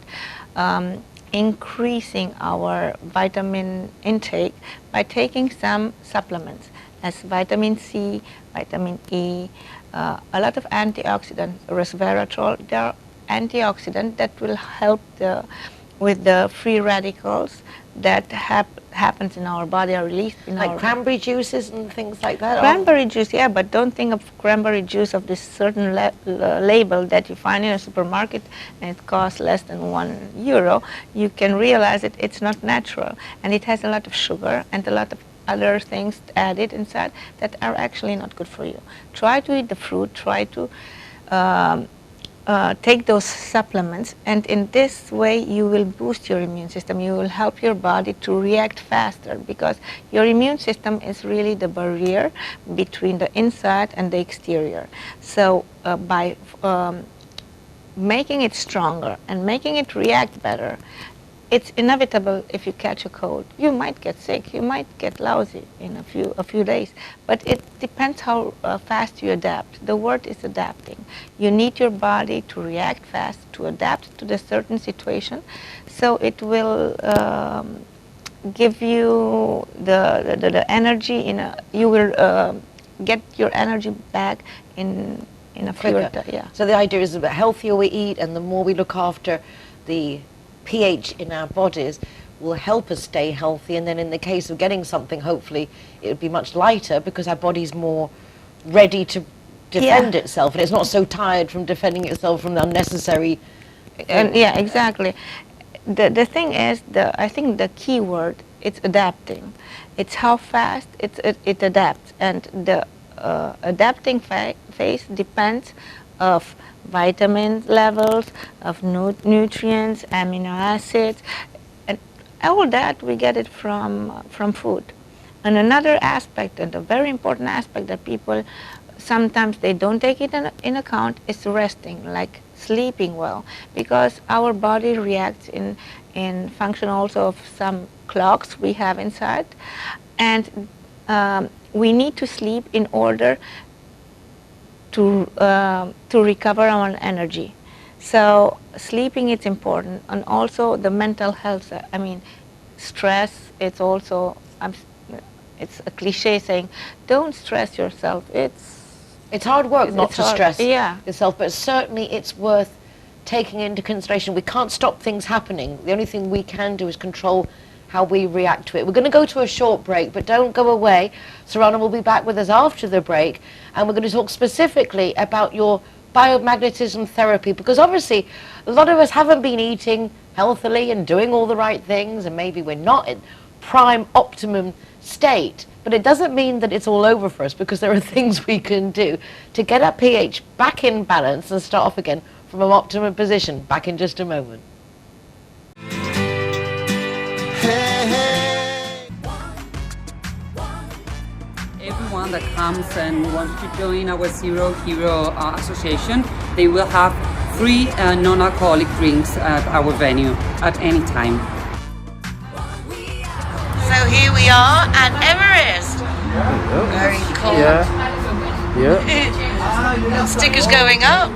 increasing our vitamin intake by taking some supplements, as vitamin C, vitamin E, a lot of antioxidants, resveratrol. There are antioxidants that will help with the free radicals that happens in our body, are released in our... Like cranberry juices and things like that? Cranberry juice, yeah, but don't think of cranberry juice of this certain label that you find in a supermarket and it costs less than €1. You can realize it's not natural, and it has a lot of sugar and a lot of other things added inside that are actually not good for you. Try to eat the fruit, try to take those supplements, and in this way you will boost your immune system. You will help your body to react faster, because your immune system is really the barrier between the inside and the exterior. So by making it stronger and making it react better, it's inevitable if you catch a cold. You might get sick, you might get lousy in a few days, but it depends how fast you adapt. The word is adapting. You need your body to react fast, to adapt to the certain situation, so it will give you the energy you will get your energy back in a few days. Yeah. So the idea is, the healthier we eat and the more we look after the pH in our bodies will help us stay healthy, and then in the case of getting something, hopefully it would be much lighter because our body's more ready to defend itself, and it's not so tired from defending itself from the unnecessary And yeah, exactly. The thing is, I think the key word, it's adapting. It's how fast it adapts, and the adapting phase depends of vitamin levels, of nutrients, amino acids, and all that we get it from food. And another aspect, and a very important aspect that people sometimes they don't take it in account, is resting, like sleeping well, because our body reacts in function also of some clocks we have inside, and we need to sleep in order to recover our energy. So sleeping is important, and also the mental health. I mean, stress. It's also it's a cliche saying, don't stress yourself. It's hard work not to stress yeah. yourself, but certainly it's worth taking into consideration. We can't stop things happening. The only thing we can do is control how we react to it. We're going to go to a short break, but don't go away. Sarana will be back with us after the break, and we're going to talk specifically about your biomagnetism therapy, because obviously a lot of us haven't been eating healthily and doing all the right things, and maybe we're not in prime optimum state, but it doesn't mean that it's all over for us, because there are things we can do to get our pH back in balance and start off again from an optimum position. Back in just a moment. Everyone that comes and wants to join our Zero Hero Association, they will have free non-alcoholic drinks at our venue at any time. So here we are at Everest. Very cool. Yeah. Stickers going up.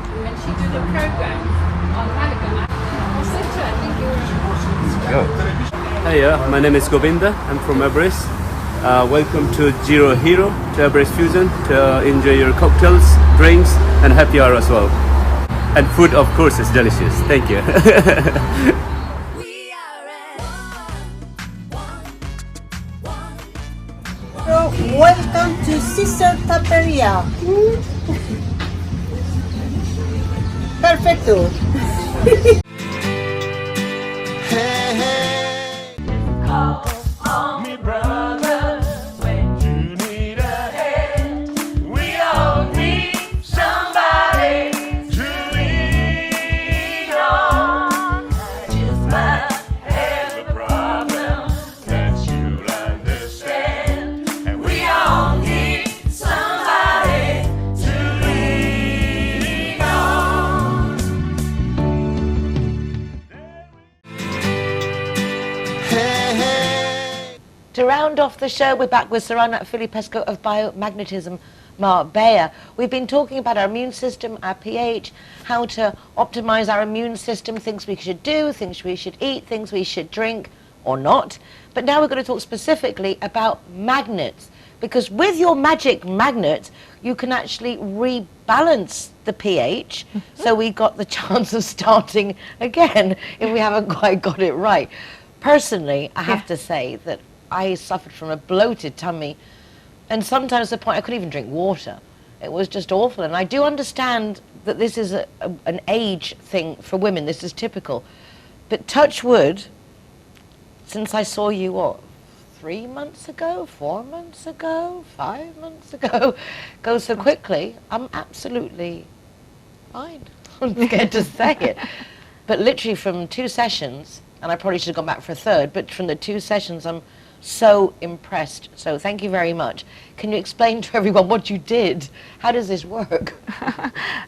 Hey, my name is Govinda. I'm from Everest. Welcome to Zero Hero, to Everest Fusion, to enjoy your cocktails, drinks, and happy hour as well. And food, of course, is delicious. Thank you. Welcome to Sister Taperia. Perfecto. Call me brother when you need a hand. We all need somebody to lean on. I just might have a problem that you'll understand, and we all need somebody to lean on. To round off the show, we're back with Sarana Filipescu of Biomagnetism Marbella. We've been talking about our immune system, our pH, how to optimize our immune system, things we should do, things we should eat, things we should drink or not. But now we're going to talk specifically about magnets, because with your magic magnets, you can actually rebalance the pH, so we got the chance of starting again if we haven't quite got it right. Personally, I have to say that I suffered from a bloated tummy, and sometimes to the point I couldn't even drink water. It was just awful, and I do understand that this is an age thing for women. This is typical. But touch wood, since I saw you, what, 3 months ago, 4 months ago, 5 months ago, go so quickly, I'm absolutely fine. I'm scared to say it. But literally from 2 sessions, and I probably should have gone back for a third, but from the 2 sessions, I'm so impressed. So thank you very much. Can you explain to everyone what you did? How does this work?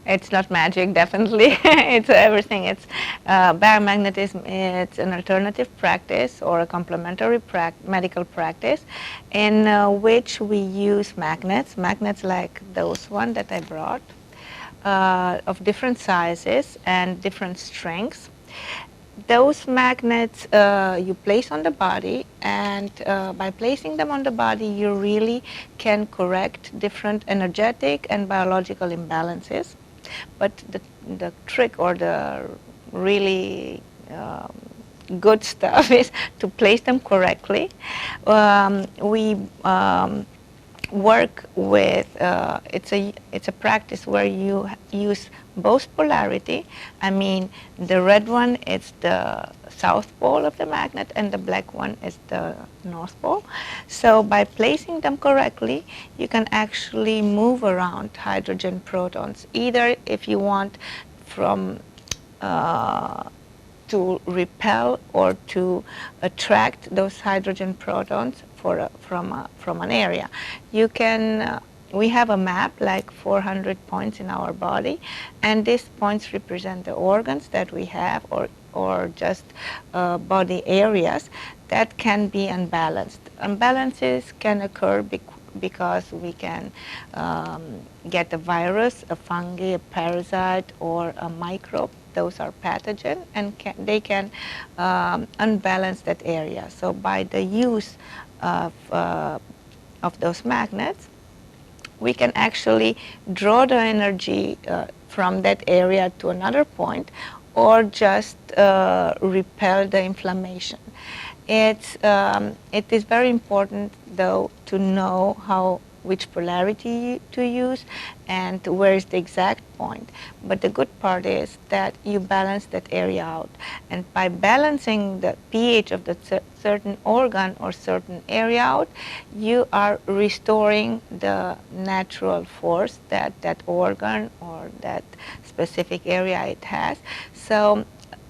It's not magic, definitely. It's everything. It's biomagnetism. It's an alternative practice or a complementary medical practice in which we use magnets like those one that I brought, of different sizes and different strengths. Those magnets you place on the body, and by placing them on the body, you really can correct different energetic and biological imbalances. But the trick, or the really good stuff, is to place them correctly. We work with, it's a practice where you use both polarity. I mean, the red one is the south pole of the magnet and the black one is the north pole. So by placing them correctly, you can actually move around hydrogen protons, either if you want from to repel or to attract those hydrogen protons from an area. You can, we have a map like 400 points in our body, and these points represent the organs that we have or just body areas that can be unbalanced. Imbalances can occur because we can get a virus, a fungi, a parasite, or a microbe. Those are pathogen, and they can unbalance that area. So by the use of those magnets, we can actually draw the energy from that area to another point, or just repel the inflammation. It is very important, though, to know which polarity to use and where is the exact point. But the good part is that you balance that area out. And by balancing the pH of the certain organ or certain area out, you are restoring the natural force that that organ or that specific area it has. So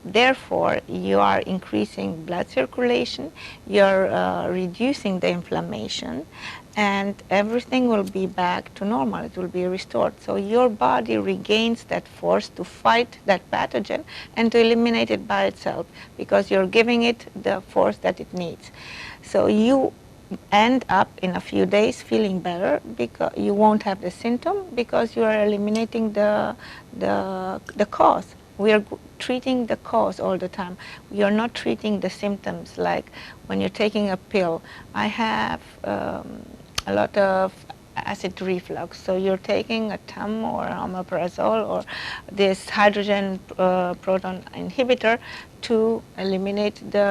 therefore, you are increasing blood circulation, you're reducing the inflammation, and everything will be back to normal. It will be restored. So your body regains that force to fight that pathogen and to eliminate it by itself, because you're giving it the force that it needs. So you end up in a few days feeling better, because you won't have the symptom, because you are eliminating the cause. We are treating the cause all the time. We are not treating the symptoms, like when you're taking a pill. I have a lot of acid reflux, so you're taking a TAM or omeprazole or this hydrogen proton inhibitor to eliminate the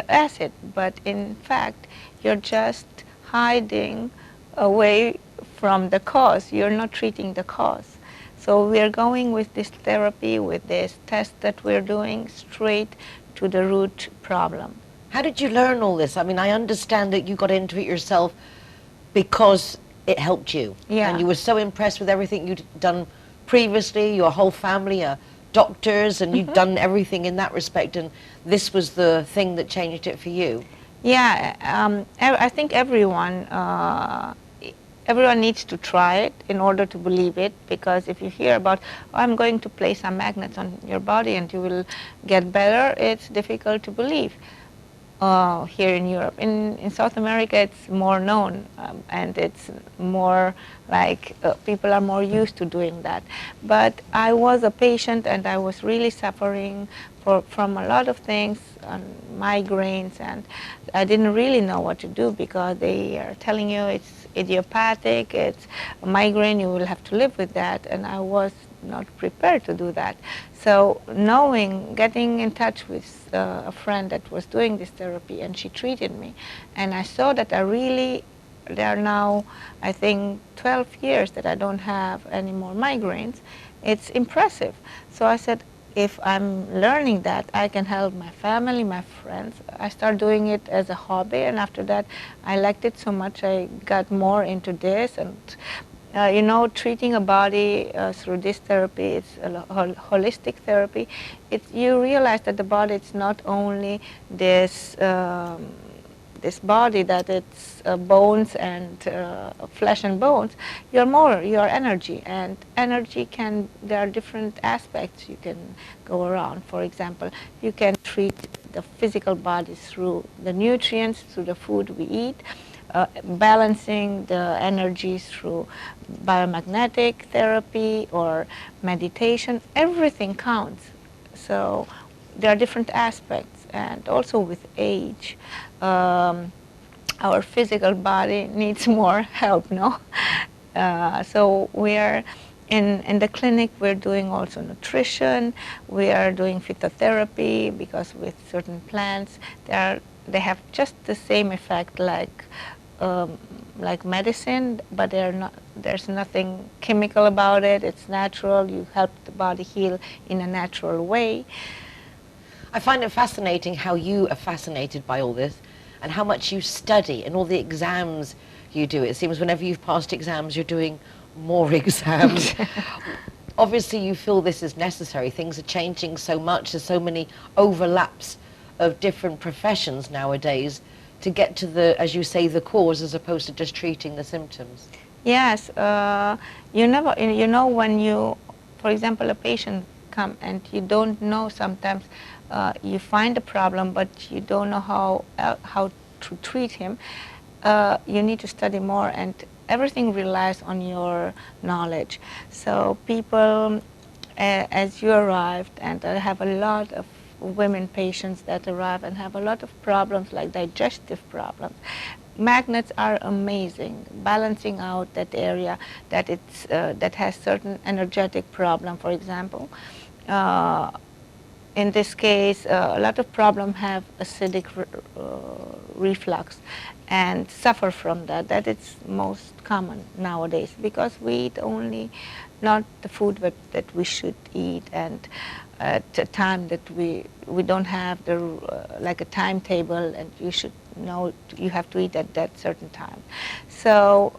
acid, but in fact you're just hiding away from the cause. You're not treating the cause. So we are going with this therapy, with this test that we're doing, straight to the root problem. How did you learn all this? I mean, I understand that you got into it yourself because it helped you. Yeah. And you were so impressed with everything you'd done previously. Your whole family are doctors, and you'd done everything in that respect, and this was the thing that changed it for you. Yeah, I think everyone needs to try it in order to believe it, because if you hear about, oh, I'm going to place some magnets on your body and you will get better, it's difficult to believe. Here in Europe. In South America, it's more known, and it's more like people are more used to doing that. But I was a patient, and I was really suffering from a lot of things, migraines, and I didn't really know what to do, because they are telling you it's idiopathic, it's a migraine, you will have to live with that, and I was not prepared to do that. So getting in touch with a friend that was doing this therapy, and she treated me, and I saw that there are now, I think, 12 years that I don't have any more migraines. It's impressive. So I said, if I'm learning that, I can help my family, my friends. I started doing it as a hobby, and after that, I liked it so much, I got more into this. And you know, treating a body through this therapy, it's a holistic therapy. You realize that the body, it's not only this this body, that it's bones and flesh and bones. You're energy, and energy there are different aspects you can go around. For example, you can treat the physical body through the nutrients, through the food we eat, balancing the energy through biomagnetic therapy or meditation. Everything counts. So there are different aspects, and also with age, our physical body needs more help, no? So we are in the clinic, we're doing also nutrition, we are doing phytotherapy, because with certain plants, they have just the same effect like like medicine, but there's nothing chemical about it. It's natural. You help the body heal in a natural way. I find it fascinating how you are fascinated by all this and how much you study and all the exams you do. It seems whenever you've passed exams, you're doing more exams. Obviously, you feel this is necessary. Things are changing so much. There's so many overlaps of different professions nowadays to get to the, as you say, the cause as opposed to just treating the symptoms. Yes, you know when you, for example, a patient come and you don't know sometimes, you find a problem but you don't know how to treat him. You need to study more, and everything relies on your knowledge. So people, as you arrived, and I have a lot of women patients that arrive and have a lot of problems like digestive problems. Magnets are amazing, balancing out that area that has certain energetic problem, for example. In this case, a lot of problems have acidic reflux and suffer from that. That is most common nowadays because we eat only not the food that we should eat, and at a time that we don't have the like a timetable, and you should know you have to eat at that certain time. So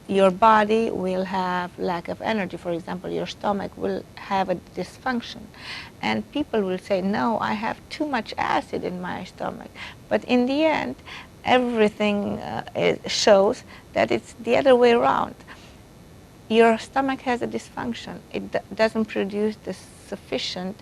your body will have lack of energy. For example, your stomach will have a dysfunction, and people will say, no, I have too much acid in my stomach. But in the end, everything shows that it's the other way around. Your stomach has a dysfunction. It doesn't produce the sufficient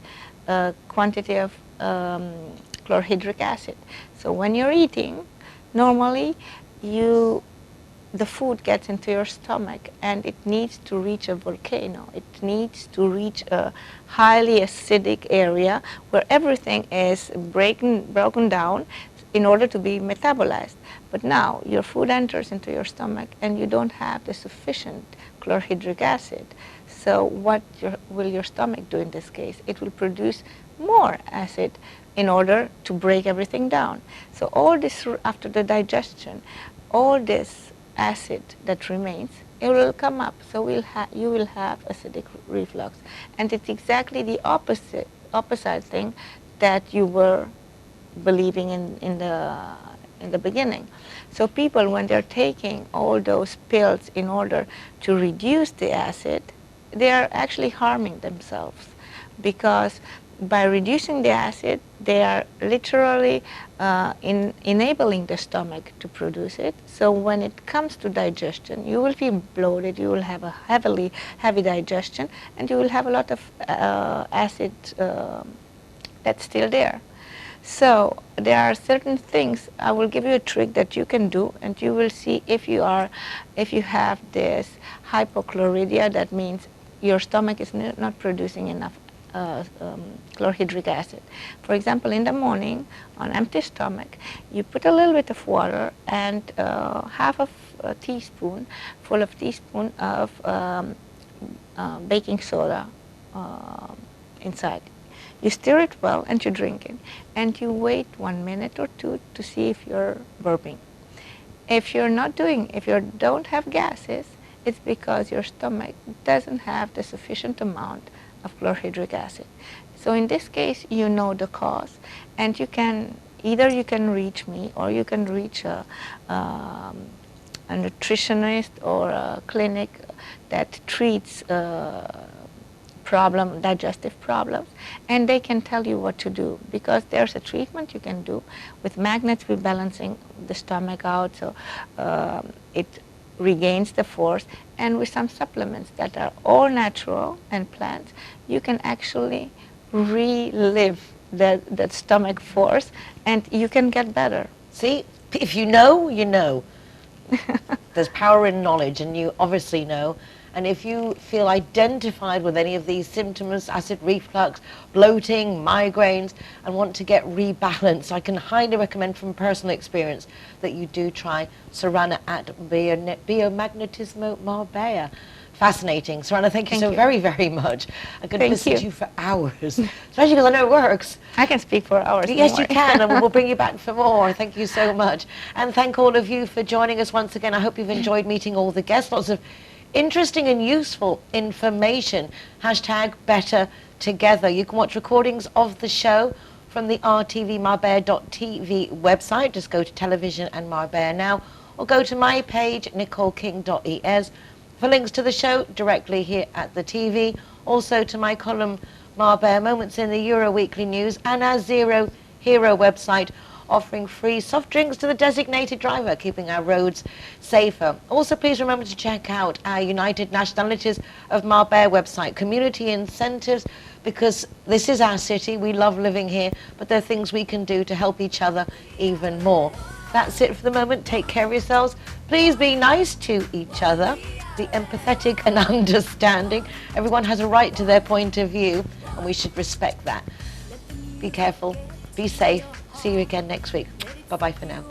quantity of chlorhydric acid. So when you're eating, normally the food gets into your stomach and it needs to reach a volcano. It needs to reach a highly acidic area where everything is broken down in order to be metabolized. But now your food enters into your stomach and you don't have the sufficient chlorhydric acid. So what will your stomach do in this case? It will produce more acid in order to break everything down. So all this, after the digestion, all this acid that remains, it will come up. So you will have acidic reflux. And it's exactly the opposite thing that you were believing in the beginning. So people, when they're taking all those pills in order to reduce the acid, they are actually harming themselves, because by reducing the acid, they are literally enabling the stomach to produce it. So when it comes to digestion, you will feel bloated, you will have a heavy digestion, and you will have a lot of acid that's still there. So there are certain things. I will give you a trick that you can do, and you will see if you have this hypochlorhydria. That means your stomach is not producing enough chlorhydric acid. For example, in the morning, on empty stomach, you put a little bit of water and half of a teaspoon of baking soda inside. You stir it well and you drink it, and you wait 1 minute or two to see if you're burping. If you don't have gases, it's because your stomach doesn't have the sufficient amount of chlorhydric acid. So in this case, you know the cause, and either you can reach me, or you can reach a nutritionist or a clinic that treats digestive problems, and they can tell you what to do, because there's a treatment you can do. With magnets, we're balancing the stomach out, so it regains the force, and with some supplements that are all natural and plants, you can actually relive that stomach force, and you can get better. See, if you know, you know. There's power in knowledge, and you obviously know. And if you feel identified with any of these symptoms, acid reflux, bloating, migraines, and want to get rebalanced, I can highly recommend from personal experience that you do try Sorana at Biomagnetismo Marbella. fascinating. Sarana, thank you Thank so you. very, very much. I could Thank listen you. to you for hours, especially because I know it works. I can speak for hours. Yes, don't you worry. can, and we'll bring you back for more. Thank you so much. And thank all of you for joining us once again. I hope you've enjoyed meeting all the guests. Lots of interesting and useful information. Hashtag Better Together. You can watch recordings of the show from the rtvmarbella.tv website. Just go to television and Marbella Now, or go to my page, nicoleking.es, for links to the show directly here at the TV. Also to my column, Marbella Moments in the Euro Weekly News, and our Zero Hero website, offering free soft drinks to the designated driver, keeping our roads safer. Also, please remember to check out our United Nationalities of Marbella website, community incentives, because this is our city, we love living here, but there are things we can do to help each other even more. That's it for the moment. Take care of yourselves. Please be nice to each other. Be empathetic and understanding. Everyone has a right to their point of view, and we should respect that. Be careful. Be safe. See you again next week. Bye-bye for now.